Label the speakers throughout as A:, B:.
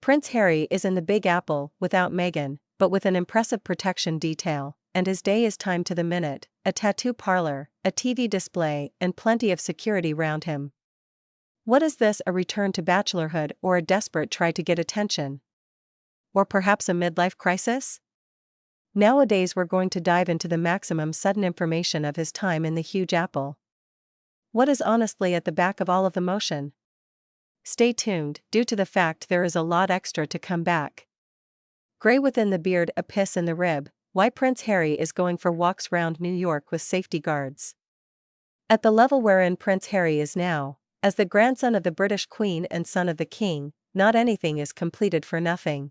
A: Prince Harry is in the Big Apple without Meghan, but with an impressive protection detail, and his day is timed to the minute, a tattoo parlor, a TV display, and plenty of security round him. What is this, a return to bachelorhood or a desperate try to get attention? Or perhaps a midlife crisis? Nowadays we're going to dive into the maximum sudden information of his time in the huge apple. What is honestly at the back of all of the motion? Stay tuned, due to the fact there is a lot extra to come back. Grey within the beard, a piss in the rib, why Prince Harry is going for walks round New York with safety guards. At the level wherein Prince Harry is now, as the grandson of the British Queen and son of the King, not anything is completed for nothing.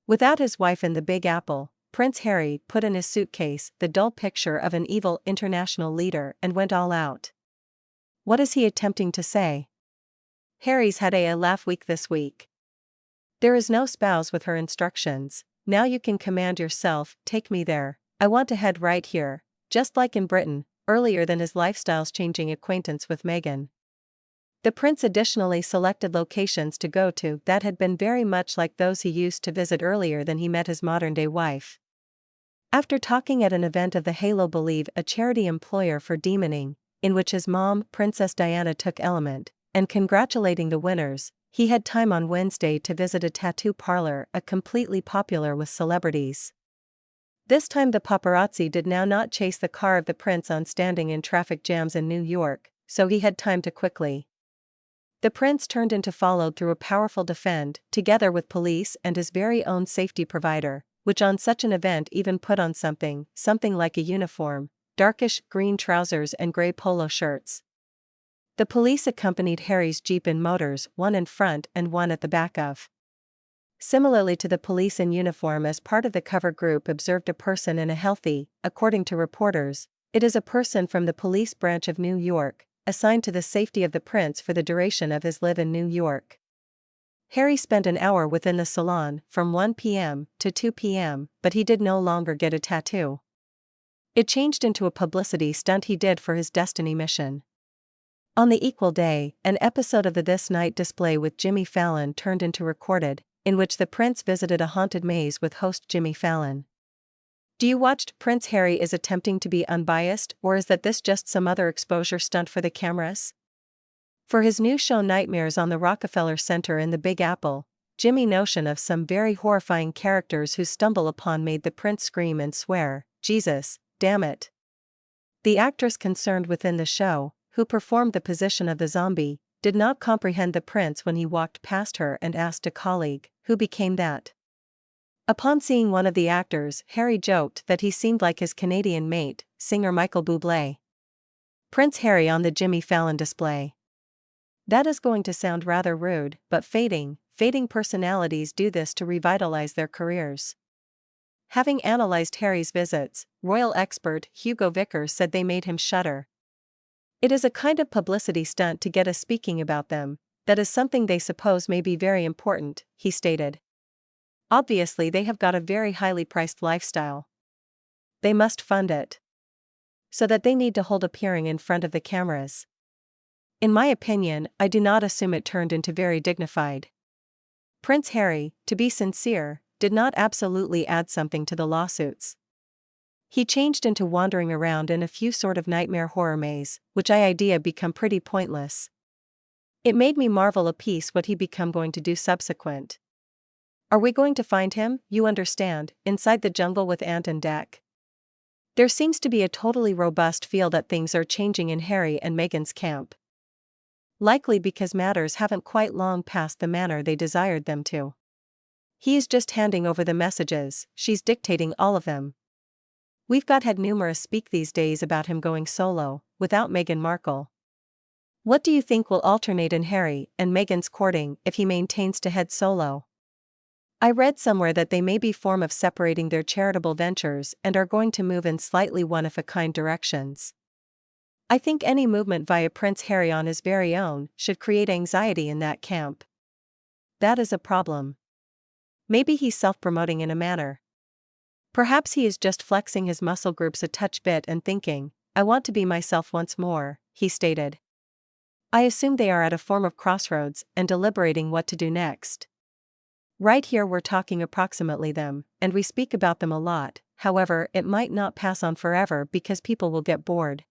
A: Without his wife in the Big Apple, Prince Harry put in his suitcase the dull picture of an evil international leader and went all out. What is he attempting to say? Harry's had a laugh week this week. There is no spouse with her instructions, now you can command yourself, take me there, I want to head right here, just like in Britain, earlier than his lifestyle's changing acquaintance with Meghan. The prince additionally selected locations to go to that had been very much like those he used to visit earlier than he met his modern-day wife. After talking at an event of the Halo Believe, a charity employer for demoning, in which his mom, Princess Diana, took element, and congratulating the winners, he had time on Wednesday to visit a tattoo parlor, a completely popular with celebrities. This time the paparazzi did now not chase the car of the prince on standing in traffic jams in New York, so he had time to quickly. The prince turned into followed through a powerful defend, together with police and his very own safety provider, which on such an event even put on something like a uniform, darkish green trousers and grey polo shirts. The police accompanied Harry's Jeep in motors, one in front and one at the back of. Similarly to the police in uniform as part of the cover group observed a person in a healthy, according to reporters, it is a person from the police branch of New York, assigned to the safety of the prince for the duration of his live in New York. Harry spent an hour within the salon, from 1 p.m. to 2 p.m., but he did no longer get a tattoo. It changed into a publicity stunt he did for his destiny mission. On the equal day, an episode of the This Night display with Jimmy Fallon turned into recorded, in which the prince visited a haunted maze with host Jimmy Fallon. Do you watched Prince Harry is attempting to be unbiased, or is that this just some other exposure stunt for the cameras? For his new show Nightmares on the Rockefeller Center in the Big Apple, Jimmy notion of some very horrifying characters who stumble upon made the prince scream and swear, Jesus, damn it. The actress concerned within the show, who performed the position of the zombie, did not comprehend the prince when he walked past her and asked a colleague, who became that? Upon seeing one of the actors, Harry joked that he seemed like his Canadian mate, singer Michael Bublé. Prince Harry on the Jimmy Fallon display. That is going to sound rather rude, but fading personalities do this to revitalize their careers. Having analyzed Harry's visits, royal expert Hugo Vickers said they made him shudder. It is a kind of publicity stunt to get us speaking about them, that is something they suppose may be very important, he stated. Obviously they have got a very highly priced lifestyle. They must fund it. So that they need to hold appearing in front of the cameras. In my opinion, I do not assume it turned into very dignified. Prince Harry, to be sincere, did not absolutely add something to the lawsuits. He changed into wandering around in a few sort of nightmare horror maze, which idea become pretty pointless. It made me marvel a piece what he become going to do subsequent. Are we going to find him, you understand, inside the jungle with Ant and Dec? There seems to be a totally robust feel that things are changing in Harry and Meghan's camp. Likely because matters haven't quite long past the manner they desired them to. He is just handing over the messages, she's dictating all of them. We've had numerous speak these days about him going solo, without Meghan Markle. What do you think will alternate in Harry and Meghan's courting if he maintains to head solo? I read somewhere that they may be form of separating their charitable ventures and are going to move in slightly one-of-a-kind directions. I think any movement via Prince Harry on his very own should create anxiety in that camp. That is a problem. Maybe he's self-promoting in a manner. Perhaps he is just flexing his muscle groups a touch bit and thinking, I want to be myself once more, he stated. I assume they are at a form of crossroads and deliberating what to do next. Right here we're talking approximately them, and we speak about them a lot, however, it might not pass on forever because people will get bored.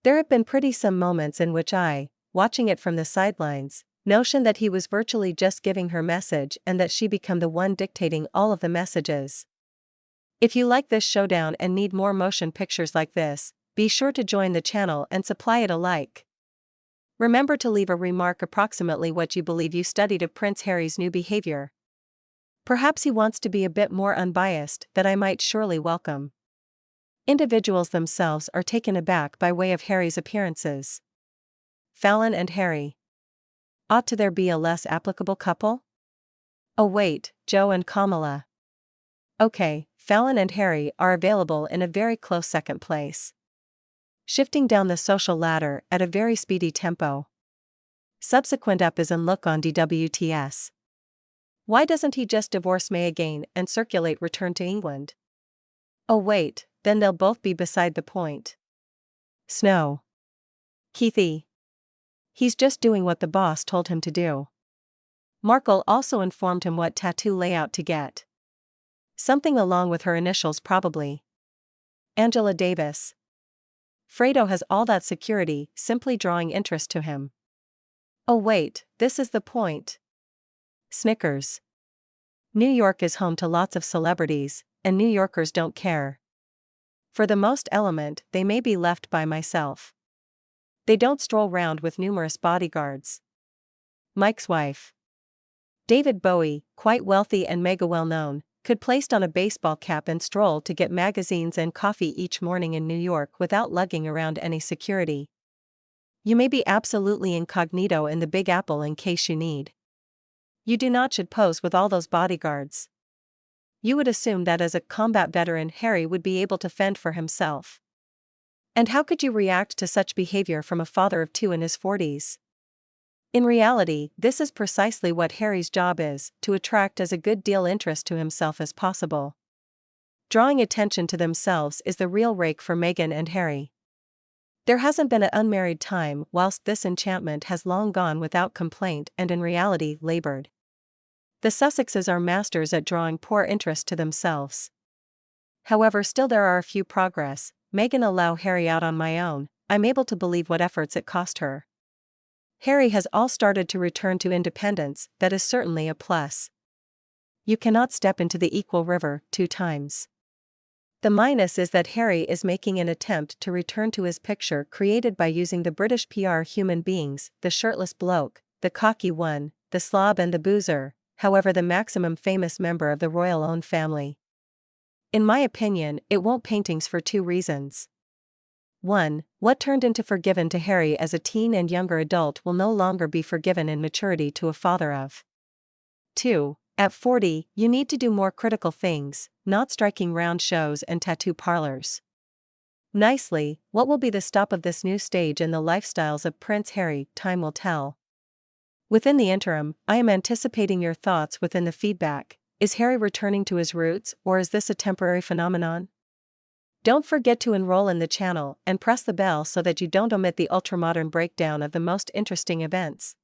A: There have been pretty some moments in which I, watching it from the sidelines, notion that he was virtually just giving her message and that she become the one dictating all of the messages. If you like this showdown and need more motion pictures like this, be sure to join the channel and supply it a like. Remember to leave a remark approximately what you believe you studied of Prince Harry's new behavior. Perhaps he wants to be a bit more unbiased, that I might surely welcome. Individuals themselves are taken aback by way of Harry's appearances. Fallon and Harry. Ought to there be a less applicable couple? Oh wait, Joe and Kamala. Okay, Fallon and Harry are available in a very close second place. Shifting down the social ladder at a very speedy tempo. Subsequent up is in look on DWTS. Why doesn't he just divorce May again and circulate return to England? Oh wait, then they'll both be beside the point. Snow. Keithy. He's just doing what the boss told him to do. Markle also informed him what tattoo layout to get. Something along with her initials probably. Angela Davis. Fredo has all that security, simply drawing interest to him. Oh wait, this is the point. Snickers. New York is home to lots of celebrities, and New Yorkers don't care. For the most element, they may be left by myself. They don't stroll round with numerous bodyguards. Mike's wife. David Bowie, quite wealthy and mega well known, could placed on a baseball cap and stroll to get magazines and coffee each morning in New York without lugging around any security. You may be absolutely incognito in the Big Apple in case you need. You do not should pose with all those bodyguards. You would assume that as a combat veteran Harry would be able to fend for himself. And how could you react to such behavior from a father of two in his 40s? In reality, this is precisely what Harry's job is, to attract as a good deal interest to himself as possible. Drawing attention to themselves is the real rake for Meghan and Harry. There hasn't been an unmarried time whilst this enchantment has long gone without complaint and in reality labored. The Sussexes are masters at drawing poor interest to themselves. However, still there are a few progress. Meghan allow Harry out on my own, I'm able to believe what efforts it cost her. Harry has all started to return to independence, that is certainly a plus. You cannot step into the equal river 2 times. The minus is that Harry is making an attempt to return to his picture created by using the British PR human beings, the shirtless bloke, the cocky one, the slob and the boozer, however the maximum famous member of the royal-owned family. In my opinion, it won't paintings for 2 reasons. 1. What turned into forgiven to Harry as a teen and younger adult will no longer be forgiven in maturity to a father of. 2. At 40, you need to do more critical things, not striking round shows and tattoo parlors. Nicely, what will be the stop of this new stage in the lifestyles of Prince Harry, time will tell. Within the interim, I am anticipating your thoughts within the feedback. Is Harry returning to his roots, or is this a temporary phenomenon? Don't forget to enroll in the channel and press the bell so that you don't omit the ultramodern breakdown of the most interesting events.